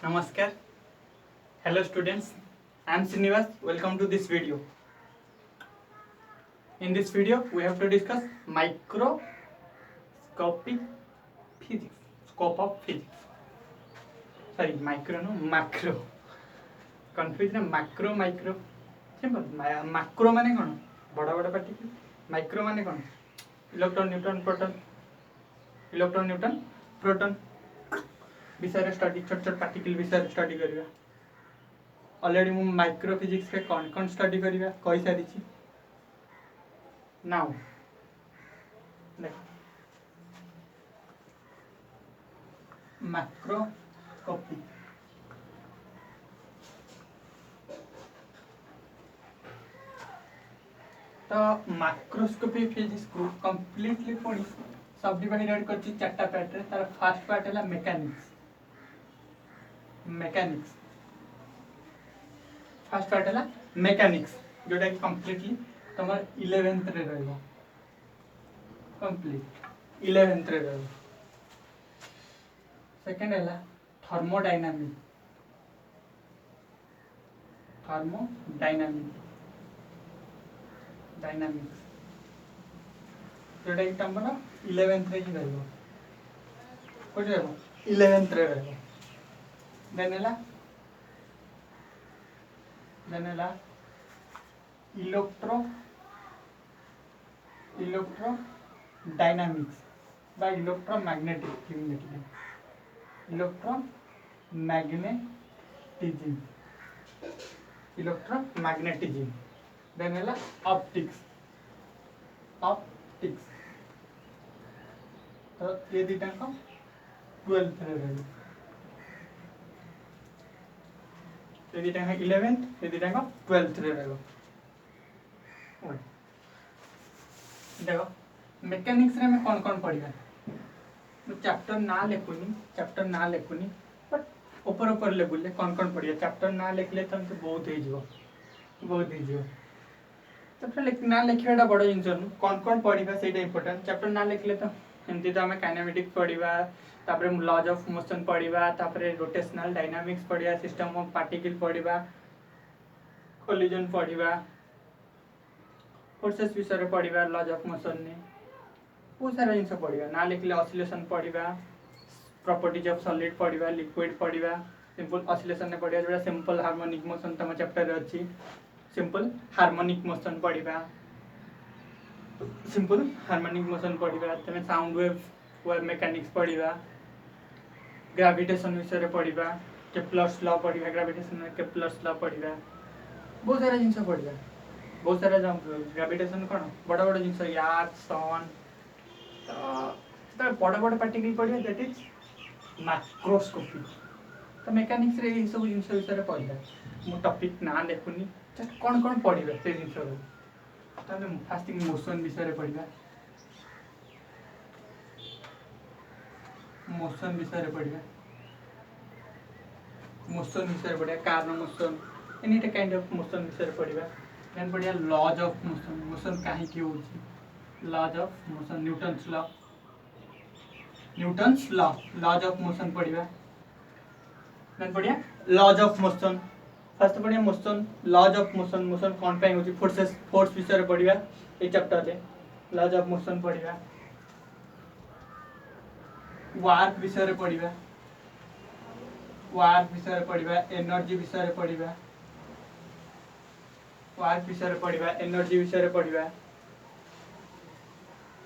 Namaskar. Hello students. I am Srinivas. Welcome to this video. In this video, we have to discuss microscopic physics. Scope of physics. Sorry, micro no macro. Confused na macro. Simple. Macro माने कौन? बड़ा बड़ा particle. Micro माने कौन? Electron, neutron, proton. Electron, neutron, proton. विषय study छोट छोट particle विषय स्टडी करिया. ऑलरेडी मु माइक्रोफिजिक्स के कौन स्टडी करिया कहि सारी छी. नाउ देखो मैक्रोस्कोपी तो मैक्रोस्कोपी फिजिक्स को कंप्लीटली पढ़ी सब डिवाइडेड कर चार्टा पार्ट रे तार फर्स्ट पार्ट है मैकेनिक्स फर्स्ट पार्ट है मैकेनिक्स जोटा कि कंप्लीटली तुम 11th रे रहबो कंप्लीट 11th रे रहबो. सेकंड है डायनामिक्स जोटा कि तुम 11th रे ही रहबो कोठ रहबो 11th रे रहबो. देन है इलेक्ट्रो डायनामिक्स बा इलेक्ट्रोमैग्नेटिज्म देन है ऑप्टिक्स तो ये दुटा को 12th रे रहबो. ये दुटा है 11th ये दुटा को 12th रे रहबो. देखो मैकेनिक्स रे में कौन पढ़िबा चैप्टर ना लेखुनी बट ऊपर लेवल कौन पढ़िया चैप्टर ना लिखले तो बहुत चैप्टर ना लिखा बड़ जिन कौन पढ़ा से इम्पोर्टेंट चैप्टर ना लिखले तो एमती तो आम काइनेमेटिक्स पढ़ा तापर लॉज ऑफ मोशन पढ़ा तापर रोटेशनल डायनामिक्स पढ़ा सिस्टम ऑफ पार्टिकल पढ़ा कोलिजन पढ़ा फोर्सेस विषय पढ़ा लॉज ऑफ मोशन ने बहुत सारा जिन पढ़ा ना लिखले ऑसिलेशन पढ़ा प्रॉपर्टीज ऑफ सॉलिड पढ़ा लिक्विड पढ़ा सिंपल ऑसिलेशन ने पढ़ा जो सिंपल हार्मोनिक मोशन तुम चैप्टर अच्छी सिंपल हार्मोनिक मोशन पढ़ा तुम साउंड वेव मैकेनिक्स पढ़ा ग्रेविटेशन विषय पढ़ा केप्लर्स लॉ पढ़ा ग्रेविटेशन केप्लर्स लॉ पढ़ा बहुत सारा जिन पढ़ा बहुत सारा ग्रेविटेशन कौन बड़ जिन यार्थ सन तो बड़ पार्टिकल पढ़ा दैट इज मैक्रोस्कोपी तो मैकेनिक्स रे ये सब जिन विषय पढ़ा मु टॉपिक ना देखुनी कौन पढ़ा से जिन फास्ट मोशन विषय पढ़ा मोशन विषय पढ़ा carbon motion any kind of motion विषय पढ़ा देन पढ़ा लॉज ऑफ मोशन कहीं laws of motion Newton's laws of motion पढ़ा देन पढ़ा लॉज ऑफ मोशन फर्स्ट पढ़िया मोशन लॉज ऑफ मोशन कौन पे होची फोर्स विषय पढ़ा ये चैप्टर रे लॉज ऑफ मोशन पढ़ा वर्क विषय पढ़ा एनर्जी विषय पढ़ा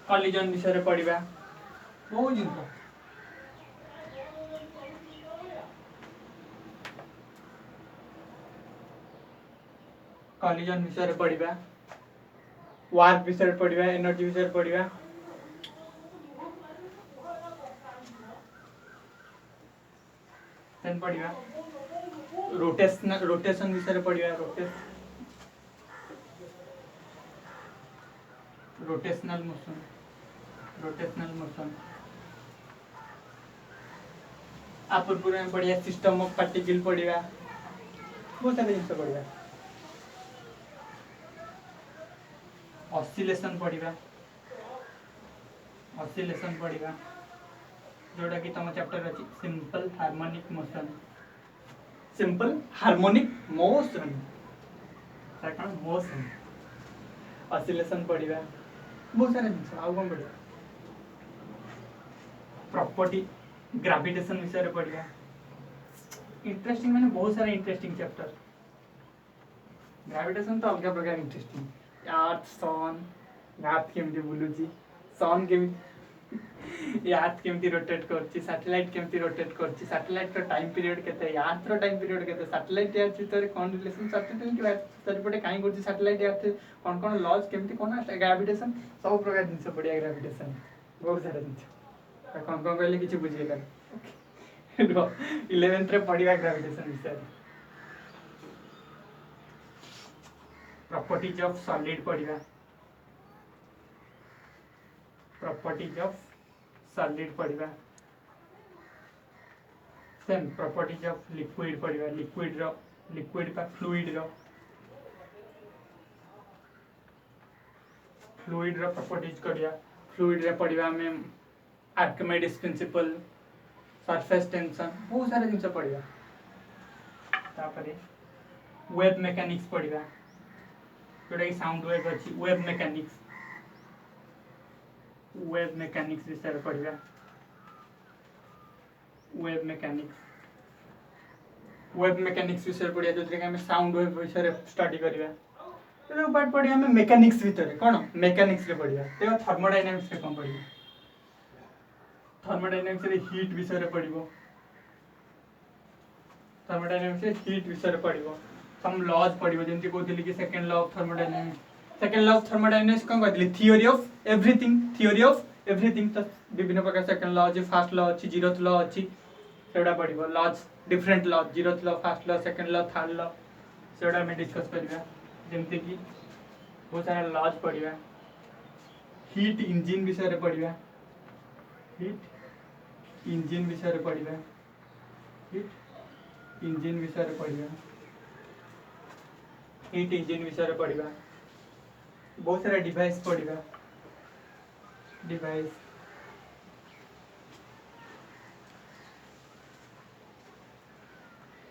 कॉलिजन विषय पढ़ा बहुत जिन कॉलिजन विषय पढ़ा वर्क विषय पढ़ा एनर्जी विषय पढ़ा देन पढ़ा रोटेशन विषय पढ़ा रोटेशनल मोशन आप पूरा पढ़िया सिस्टम ऑफ पार्टिकल पढ़ा बहुत सारे जिन पढ़ा ऑसिलेशन पढ़ा जोटा कि तुम चैप्टर अच्छी simple harmonic motion simple harmonic motion कौन मोशन ऑसिलेशन पढ़ा बहुत सारा जिन आउ कौन पढ़ा प्रॉपर्टी ग्रेविटेशन विषय पढ़ा इंटरेस्टिंग मैंने बहुत सारा इंटरेस्टिंग चैप्टर ग्रेविटेशन तो अलग प्रकार इंटरेस्टिंग अर्थ सन अर्थ केमती बुलूची सन केमती अर्थ केमती रोटेट करछि सैटेलाइट केमती रोटेट करछि सैटेलाइट रो टाइम पीरियड केते अर्थ रो टाइम पीरियड केते सैटेलाइट अर्थ भीतर कोन रिलेशन सैटेलाइट अर्थ सरिपटे काई करछि सैटेलाइट अर्थ कोन कोन लॉज केमती कोन ग्रेविटेशन सब प्रकार जिंस बढ़िया ग्रेविटेशन बहुत सारा जिंस कोन कोन कहले किछि बुझि गेला 11th रे पढ़िया ग्रेविटेशन विषय प्रॉपर्टीज ऑफ सॉलिड पढ़िया प्रॉपर्टीज ऑफ सॉलिड पढ़िया सेम प्रॉपर्टीज ऑफ लिक्विड पढ़िया लिक्विड का फ्लूइड रो प्रॉपर्टीज करिया फ्लूइड रे पढ़िया हमें आर्किमिडीज प्रिंसिपल सरफेस टेंशन बहुत सारे जिन पढ़िया तापरे वेब मैकेनिक्स पढ़िया जोटा कि साउंड वेव अच्छी वेब मैकेनिक्स विषय पढ़िया वेब मैकेनिक्स विषय पढ़िया जो कि हमें साउंड वेव विषय स्टडी करिया तो पार्ट पढ़िया हमें मैकेनिक्स भीतर कौन मैकेनिक्स रे पढ़िया तो थर्मोडायनामिक्स रे कौन पढ़िया थर्मोडायनामिक्स रे हीट विषय पढ़िबो थर्मोडायनामिक्स रे हीट विषय पढ़िबो सम लॉज पढ़िबो जेंति कहथिली कि सेकंड लॉ ऑफ थर्मोडायनामिक्स कौन कहथिली थियोरी ऑफ एवरीथिंग तो विभिन्न प्रकार सेकंड लॉ अछि फर्स्ट लॉ अछि जीरोथ लॉ अछि सेडा पढ़िबो laws different law zeroth law first law second law third law सेडा में डिस्कस करिबा जेंति कि बहुत सारा लॉज पढ़िबा हीट इंजन विषय पढ़िबा हीट इंजन विषय पढ़िबा हीट इंजन विषय पढ़िबा बहुत सारा डिवाइस पढ़िबा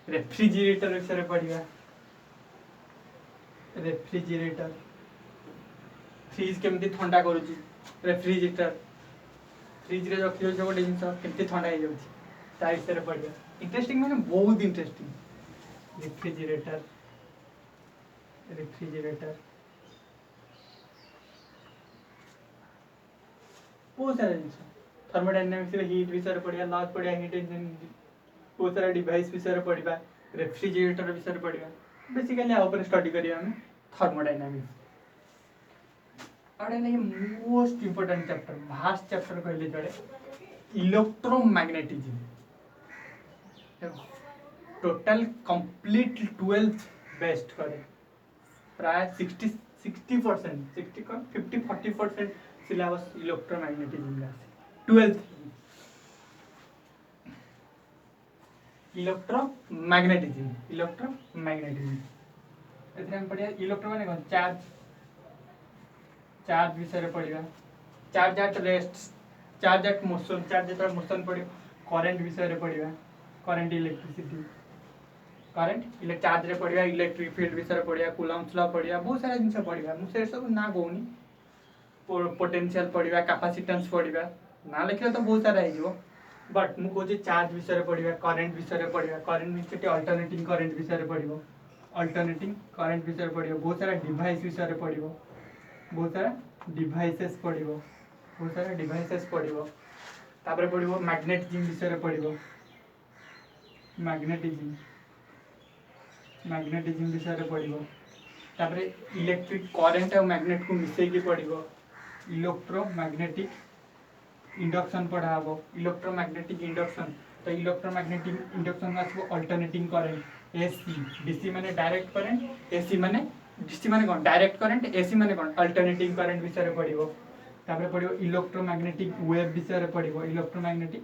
रेफ्रिजरेटर विषय पढ़िबा फ्रिज केमती ठंडा करूची रेफ्रिजरेटर फ्रिज रे रखि जो गोटे जिंस केमती ठंडा हो जाउची ता विषय पढ़िबा इंटरेस्टिंग माने बहुत इंटरेस्टिंग रेफ्रिजरेटर बहुत सारा जिन थर्मोडायनामिक्स हीट विषय पढ़िया लॉज पढ़िया हीट इंजन बहुत सारा डिवाइस विषय पढ़िया रेफ्रिजरेटर विषय पढ़िया बेसिकली आ ऊपर स्टडी करिया हम थर्मोडायनामिक्स अरे नहीं most important chapter vast chapter कहले जड़े electromagnetism total complete 12th best करे प्राय 50-40% सिलेबस इलेक्ट्रोमैग्नेटिज्म का 12th इलेक्ट्रोमैग्नेटिज्म एथरे हम पढ़िया इलेक्ट्रो माने कोन चार्ज विषय पढ़िया charge at rest charge at motion पढ़िया करंट विषय पढ़िया करंट इलेक्ट्रिसिटी चार्ज रे पढ़िया इलेक्ट्रिक फील्ड विषय पढ़िया कूलम्ब्स लॉ पढ़िया बहुत सारा जिन पढ़िया मुझे सब ना कहूनी पोटेंशियल पढ़िया कैपेसिटेंस पढ़िया ना लिखले तो बहुत सारा हो बट मु कहूँ चार्ज विषय पढ़िया करंट विषय पढ़िया करंट विषय अल्टरनेटिंग करंट विषय पढ़िबो बहुत सारा डिवाइस विषय पढ़िबो बहुत सारा डिवाइसेस पढ़िबो तापर पढ़िबो मैग्नेटिज्म विषय पढ़िबो मैग्नेटिज्म विषय पढ़िबो तापर इलेक्ट्रिक करंट और मैग्नेट को मिसई के पढ़िबो इलेक्ट्रोमैग्नेटिक इंडक्शन पढ़ाबो इलेक्ट्रोमैग्नेटिक इंडक्शन तो इलेक्ट्रोमैग्नेटिक इंडक्शन में आसबो अल्टरनेटिंग करंट एसी डीसी माने डायरेक्ट करंट एसी माने डीसी माने कोन डायरेक्ट करंट एसी माने कोन अल्टरनेटिंग करंट विषय पढ़िबो तापर पढ़िबो इलेक्ट्रोमैग्नेटिक वेव विषय पढ़िबो इलेक्ट्रोमैग्नेटिक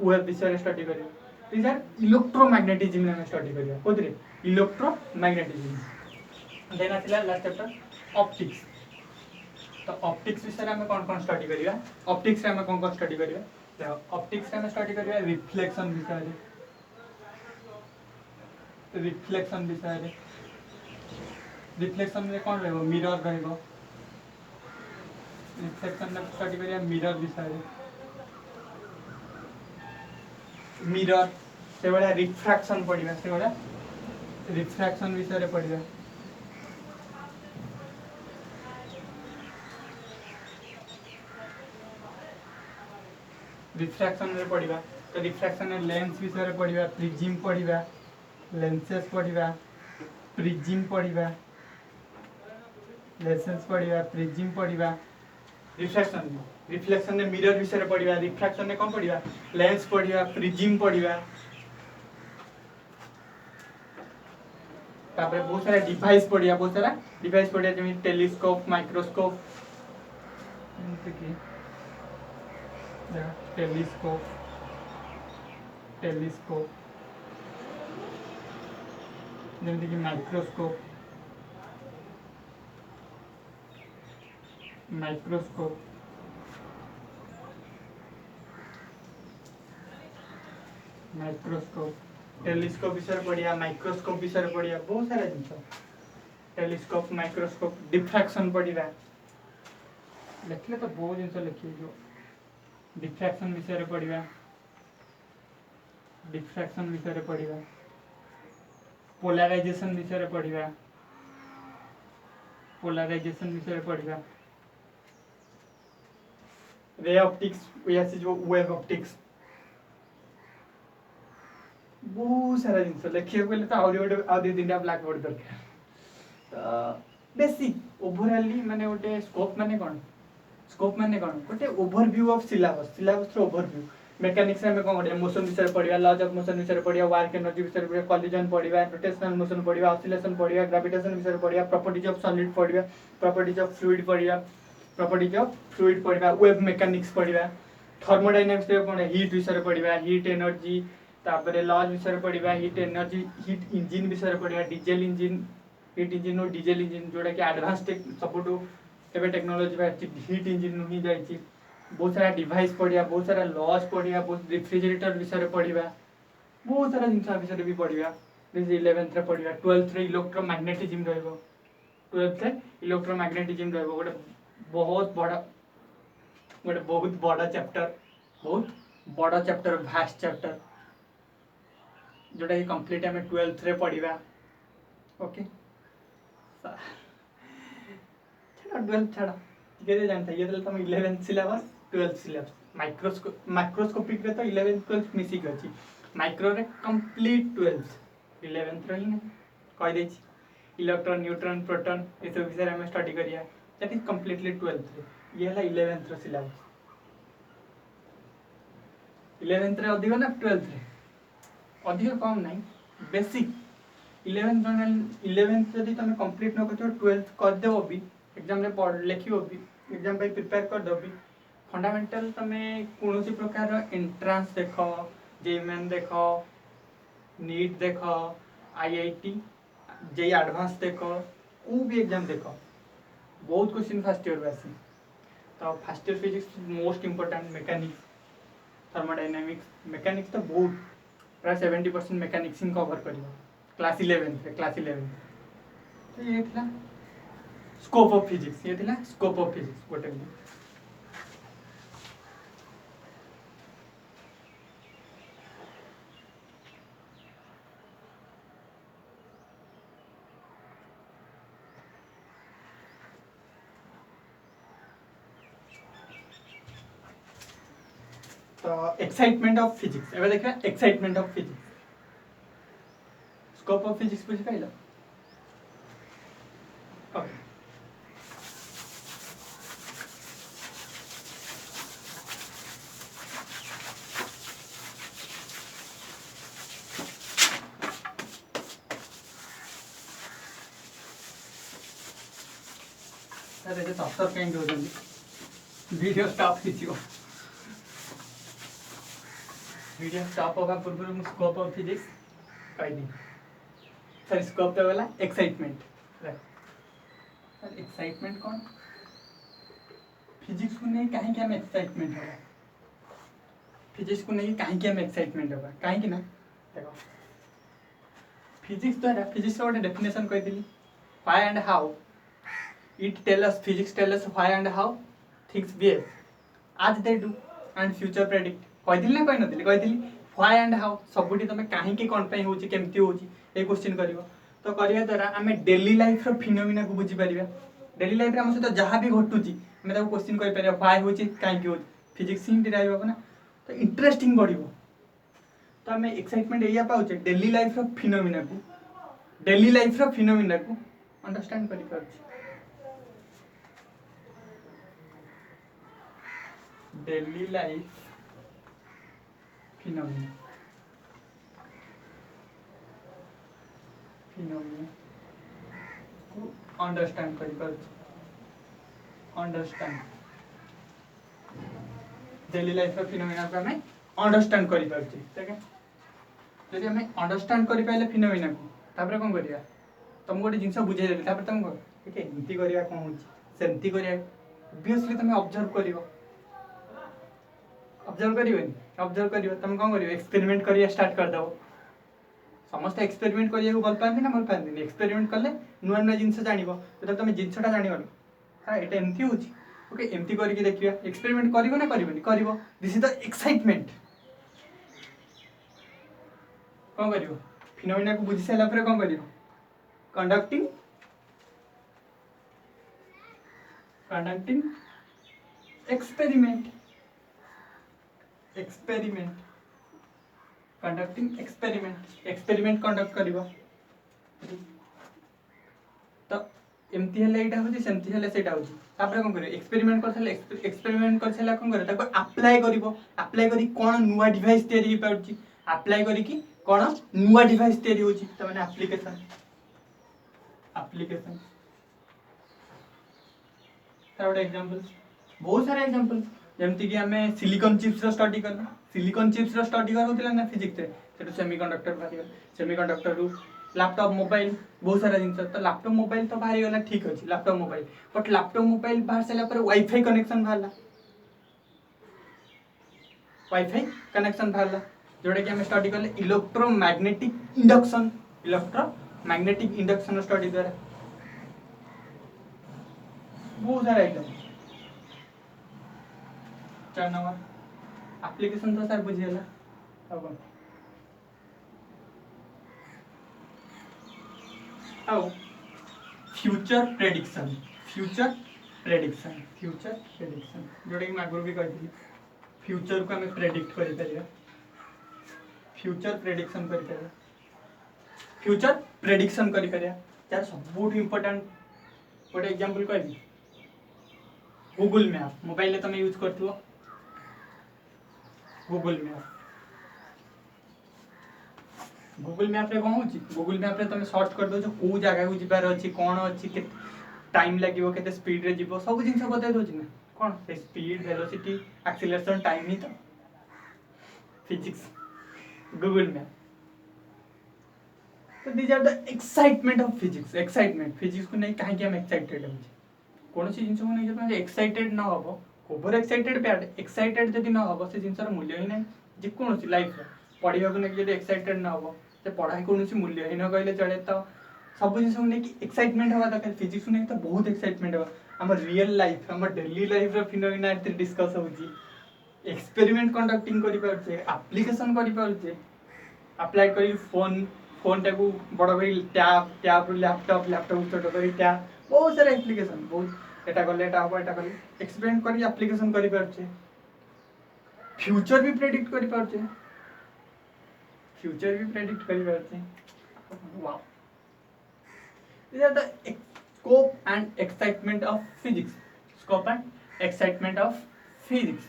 वेव विषय स्टडी करियो these are electromagnetism में स्टडी करियो कोदरे इलेक्ट्रोमैग्नेटिज्म देन आथिला लास्ट चैप्टर ऑप्टिक्स तो ऑप्टिक्स विषय में कौन स्टडी करिया ऑप्टिक्स में कौन स्टडी करिया तो ऑप्टिक्स में स्टडी करिया रिफ्लेक्शन विषय रिफ्लेक्शन विषय रिफ्लेक्शन में कौन रहो मिरर रहो रिफ्लेक्शन में स्टडी करिया मिरर विषय मिरर से भाया रिफ्रैक्शन पढ़ा से भाया रिफ्रैक्शन विषय पढ़ा रिफ्रैक्शन में पढ़ा तो रिफ्रैक्शन में लेंस विषय पढ़ा प्रिज्म पढ़ा लेंसेस पढ़ा प्रिज्म पढ़ा लेंसेस पढ़ा प्रिज्म पढ़ा रिफ्रैक्शन रिफ्लेक्शन में मिरर विषय पढ़ा रिफ्रैक्शन में कौन पढ़ा लेंस पढ़ा प्रिज्म पढ़ा तापर बहुत सारा डिवाइस पढ़ा बहुत सारा डिवाइस पढ़ा जमी टेलीस्कोप माइक्रोस्कोप टेलीस्कोप टेलीस्कोप जमी कि माइक्रोस्कोप माइक्रोस्कोप माइक्रोस्कोप टेलीस्कोप विषय पढ़िया माइक्रोस्कोप विषय पढ़िया बहुत सारा जिनस टेलीस्कोप माइक्रोस्कोप डिफ्रैक्शन पढ़ा लिखले तो बहुत जिन लिखिए जो डिफ्रैक्शन विषय पढ़ा डिफ्रैक्शन विषय पढ़ा पोलराइजेशन विषय पढ़ा पोलराइजेशन विषय पढ़ा रे ऑप्टिक्स या जो वेब ऑप्टिक्स बहुत सारा जिनस लिखा गले तो आदि दिन ब्लैक बोर्ड दरकार तो बेसिक ओवरऑली माने गोटे स्कोप माने कौन गोटे overview of syllabus overview mechanics में कौन गोटे मोशन विषय पढ़ा लॉज ऑफ मोशन विषय पढ़ा वर्क एनर्जी विषय पढ़ा कॉलिजन पढ़ा रोटेशनल मोशन पढ़ा ऑसिलेशन पढ़ा ग्रेविटेशन विषय पढ़ा प्रॉपर्टीज ऑफ सॉलिड पढ़ा प्रॉपर्टीज ऑफ फ्लूइड पढ़ा प्रॉपर्टीज ऑफ फ्लूइड पढ़ा वेब मेकानिक्स पढ़ा थर्मोडायनामिक्स पढ़ा हीट विषय पढ़ा हीट एनर्जी तापर लॉज विषय पढ़ा हीट एनर्जी हीट इंजिन विषय पढ़ा डीजेल इंजिन हीट इंजिन और डीजेल इंजिन जोड़ा कि एडवांस सबुठू एवं टेक्नोलोजी बाहर हीट इंजिन नु जाइए बहुत सारा डिवाइस पढ़ा बहुत सारा लॉज पढ़ा बहुत रिफ्रिजरेटर विषय पढ़ा बहुत सारा जिन विषय भी पढ़ा 11th पढ़ा 12th इलेक्ट्रोमैग्नेटिज्म रहिबो 12th इलेक्ट्रोमैग्नेटिज्म रहिबो गोटे बहुत बड़ा चैप्टर भास्ट चैप्टर जोटा कि कंप्लीट आम 12th रे पढ़ा ओके छाड़ 12th छाड़ ये जानता ये तुम 11th syllabus 12th syllabus microscopic रे तो 11th 12th मिसिक अछि माइक्रो रे कंप्लीट 12th 11th रही ना कह दे इलेक्ट्रॉन न्यूट्रॉन प्रोटॉन ये सब विषय में स्टडी करिया दैट इज कंप्लीटली 12th रे ये हला 11th रो सिलेबस 11th रे अधिक ना 12th रे अधिक कम नहीं बेसिक 11th जदि तुम कंप्लीट न कर 12th कर देबो भी एग्जाम रे पढ़ लिखियो भी एग्जाम पे प्रिपेयर कर दो भी फंडामेंटल तमे कोनोसी प्रकार एंट्रेंस देखो जेईमेन देखो नीट देखो आईआईटी जेई एडवांस देखो को भी एग्जाम देखो बहुत क्वेश्चन फर्स्ट ईयर आसी तो first year physics most important mechanics thermodynamics mechanics तो बहुत प्राय 70% मैकेनिक्स ही कवर करियो क्लास 11 तो ये था स्कोप ऑफ फिजिक्स ये थिला स्कोप ऑफ फिजिक्स गोटे तो एक्साइटमेंट ऑफ फिजिक्स एबे देखा excitement of physics scope of physics बुझ पाइला ओके सर ये तो कहीं हो जाती वीडियो स्टॉप कीजिए वीडियो स्टॉप होगा पूर्व में स्कोप ऑफ फिजिक्स कह दी सर स्कोप तो वाला एक्साइटमेंट सर एक्साइटमेंट कौन फिजिक्स को नहीं कहीं क्या में एक्साइटमेंट होगा फिजिक्स को नहीं कहीं क्या में एक्साइटमेंट होगा कहीं कि ना देखो फिजिक्स द्वारा फिजिक्स गोटे डेफिनेशन कही why and how it tell us physics tell us why and how things behave as they do and future predict कही ना कही व्हाई एंड हाउ सबुठी तुम कहीं कौन पे होची केमती होची ए क्वेश्चन करिवो तो करिया द्वारा आमे डेली लाइफ रो फिनोमिना को बुझी परिबा डेली लाइफ रे हम सहित जहाँ भी घटुची आमे ताको क्वेश्चन करि परिबा व्हाई होची काहे की होची फिजिक्स ही डिराइव हो ना तो इंटरेस्टिंग बढ़िबो तो आमे एक्साइटमेंट एया पाउचे डेली लाइफ रो फिनोमिना को अंडरस्टैंड करि पाउचे डेली लाइफ फिनोमिना को अंडरस्टैंड करि पाउचे अंडरस्टैंड डेली लाइफ रो फिनोमिना को हमें अंडरस्टैंड करि पाउचे ठीक है जदि हमें अंडरस्टैंड करि पाइले फिनोमिना को तापर कोन करिया तुम गोटे जिंस बुझे देली तापर तुम ठीक है एमती करिया कोन होची सेमती करिया ऑब्वियसली तुम ऑब्जर्व करिवो ऑब्जर्व करिवो तुम कोन करिवो एक्सपेरिमेंट करिया स्टार्ट कर दबो समस्त एक्सपेरिमेंट करिया को भल पांदी ना भल पांदी एक्सपेरिमेंट करले नुआ नुआ जिंस जानिबो तो तुम जिंसटा जानिबो हां एटा एमती होची ओके एमती करके देखिया एक्सपेरिमेंट करिवो ना करिवोनी करिवो दिस इज द एक्साइटमेंट कौन करिवो फिनोमिना को बुझी सारा पर कौन करिवो conducting experiment conducting experiment conduct करिवो तो एमती हेले एटा होची सेमती हेले सेटा होची तापर कोन करिवो एक्सपेरिमेंट कर साला कोन करिवो ताको अप्लाई करी कोन नुवा डिवाइस तयारी पाउची अप्लाई करी कि कोन नुवा डिवाइस तयारी होची त माने एप्लीकेशन तार एग्जांपल बहुत सारे एग्जांपल जेमति कि हमें सिलिकॉन चिप्स रो स्टडी करूथिला ना फिजिक्स रे सेटु सेमीकंडक्टर बाहर सेमीकंडक्टर रु लैपटॉप मोबाइल बहुत सारा जिंस तो लैपटॉप मोबाइल तो बाहर गला ठीक अछि laptop mobile but laptop mobile बाहर सेला पर वाईफाई कनेक्शन बाहरला जोड़े कि हमें स्टडी करले इलेक्ट्रोमैग्नेटिक इंडक्शन स्टडी द्वारा बहुत सारा आइटम 4 नंबर एप्लीकेशन तो सर बुझिएला अब आओ फ्यूचर प्रेडिक्शन जोड़े कि आगुरी भी कही फ्यूचर को हमें प्रेडिक्ट करि परिया फ्यूचर प्रेडिक्शन करि परिया यार सब इंपोर्टेंट गोटे एग्जांपल कहबी गूगल मैप मोबाइल में तुम यूज करथिबो गूगल मैप रे कोन होची गूगल मैप रे तुम सर्च कर दो को जगह को जिबार अछि कोन अछि के टाइम लागिवो केते स्पीड रे जिवो सब जिंस बता दोची ना कोन स्पीड वेलोसिटी एक्सीलरेशन टाइम ही तो फिजिक्स गूगल मैप तो these are the excitement of physics को नहीं कहीं हम एक्साइटेड हम कौन सी जिंस को नहीं जब एक्साइटेड ना हो ओवर एक्साइटेड बैड एक्साइटेड जदि ना हो से जिंसर मूल्य ही नहीं जे कौन सी लाइफ पढ़ा को नहीं जब एक्साइटेड ना हो से पढ़ाई कौन सी मूल्य ही न कहले चले तो सब जिंस को नहीं एक्साइटमेंट हवा दरकार फिजिक्स को नहीं तो बहुत एक्साइटमेंट हवा हम रियल लाइफ हम डेली लाइफ रो फिनोमिना एते डिस्कस होची एक्सपेरिमेंट कंडक्टिंग करि पारछे एप्लीकेशन करि पारछे अप्लाई करी फोन टाकू बड़ करी टैब लैपटॉप छोट करी टैब बहुत सारा एप्लीकेशन बहुत एटा करले एटा हो एटा करले एक्सपेरिमेंट करी एप्लीकेशन करि पारछे फ्यूचर भी प्रेडिक्ट करि पारछे wow these are the scope and excitement of physics